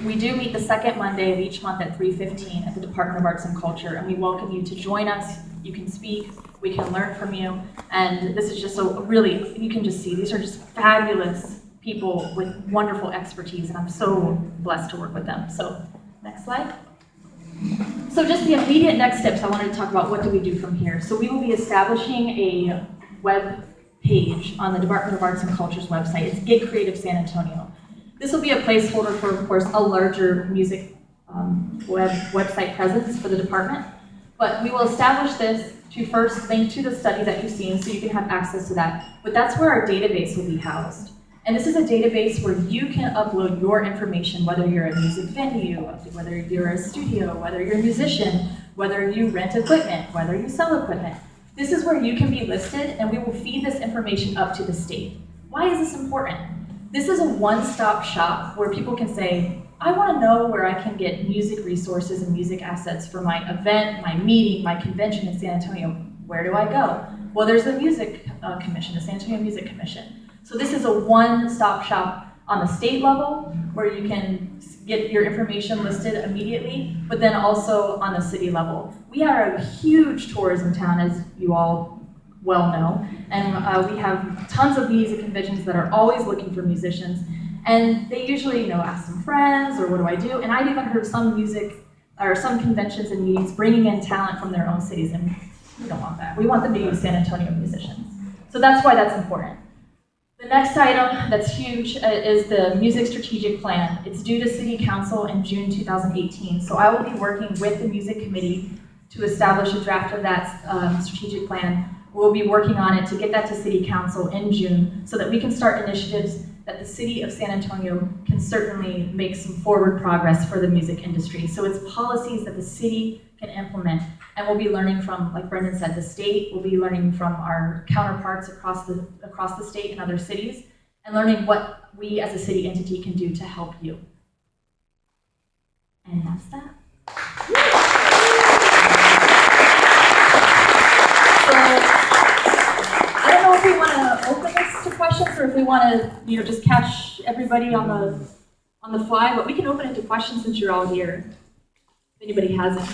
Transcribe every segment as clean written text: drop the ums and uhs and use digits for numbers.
We do meet the second Monday of each month at 3:15 at the Department of Arts and Culture, and we welcome you to join us. You can speak, we can learn from you, and this is just really, you can just see, these are just fabulous people with wonderful expertise, and I'm so blessed to work with them. So, next slide. So just the immediate next steps, I wanted to talk about what do we do from here. So we will be establishing a web page on the Department of Arts and Culture's website. It's Get Creative San Antonio. This will be a placeholder for, of course, a larger music website presence for the department. But we will establish this to first link to the study that you've seen so you can have access to that. But that's where our database will be housed. And this is a database where you can upload your information, whether you're a music venue, whether you're a studio, whether you're a musician, whether you rent equipment, whether you sell equipment. This is where you can be listed, and we will feed this information up to the state. Why is this important? This is a one-stop shop where people can say, I want to know where I can get music resources and music assets for my event, my meeting, my convention in San Antonio. Where do I go? Well, there's the Music Commission, the San Antonio Music Commission. So this is a one-stop shop on the state level where you can get your information listed immediately, but then also on the city level. We are a huge tourism town, as you all well know, and we have tons of music conventions that are always looking for musicians, and they usually, ask some friends or what do I do, and I've even heard some music or some conventions and meetings bringing in talent from their own cities, and we don't want that. We want them to use San Antonio musicians. So that's why that's important. The next item that's huge is the Music Strategic Plan. It's due to City Council in June 2018. So I will be working with the Music Committee to establish a draft of that strategic plan. We'll be working on it to get that to City Council in June so that we can start initiatives that the City of San Antonio can certainly make some forward progress for the music industry. So it's policies that the city can implement. And we'll be learning from, like Brendan said, the state. We'll be learning from our counterparts across the state and other cities, and learning what we as a city entity can do to help you. And that's that. So, I don't know if we want to open this to questions or if we want to, just catch everybody on the fly, but we can open it to questions since you're all here. If anybody has any.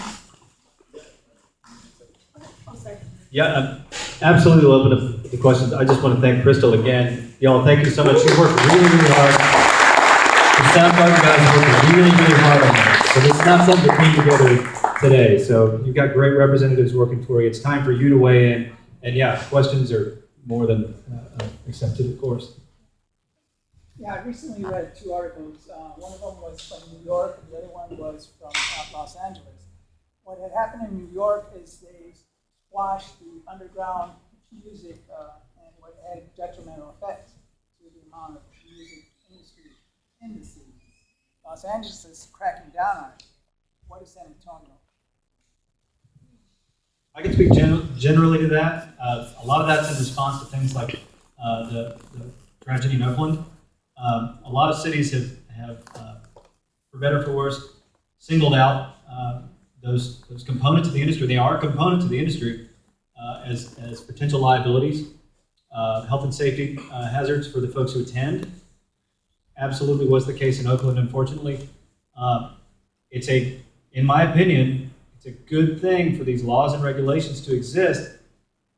Yeah, absolutely love it. The questions. I just want to thank Crystal again. Y'all, thank you so much. You worked really, really hard. The sound guys worked really, really hard on that. So this is not something that came together today. So you've got great representatives working for you. It's time for you to weigh in. And yeah, questions are more than accepted, of course. Yeah, I recently read 2 articles. One of them was from New York, and the other one was from Los Angeles. What had happened in New York is they squashed the underground music and what had detrimental effects to the amount of music industry in the city. Los Angeles is cracking down on it. What is San Antonio? I can speak generally to that. A lot of that's in response to things like the tragedy in Oakland. A lot of cities have for better or for worse, singled out those components of the industry. They are components of the industry as potential liabilities, health and safety hazards for the folks who attend. Absolutely was the case in Oakland, unfortunately. In my opinion, it's a good thing for these laws and regulations to exist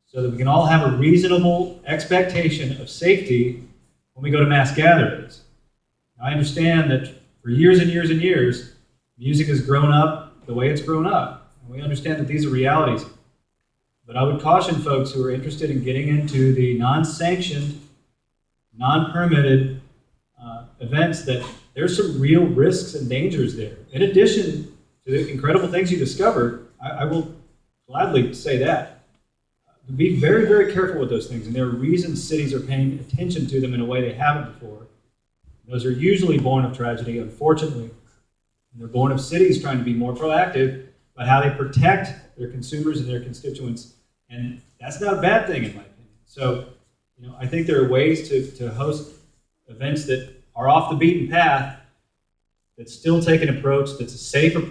so that we can all have a reasonable expectation of safety when we go to mass gatherings. Now, I understand that for years and years and years, music has grown up the way it's grown up. And we understand that these are realities. But I would caution folks who are interested in getting into the non-sanctioned, non-permitted events that there's some real risks and dangers there. In addition to the incredible things you discovered, I will gladly say that. Be very, very careful with those things, and there are reasons cities are paying attention to them in a way they haven't before. Those are usually born of tragedy, unfortunately. And they're born of cities trying to be more proactive about how they protect their consumers and their constituents, and that's not a bad thing in my opinion. So, I think there are ways to host events that are off the beaten path that still take an approach that's a safe approach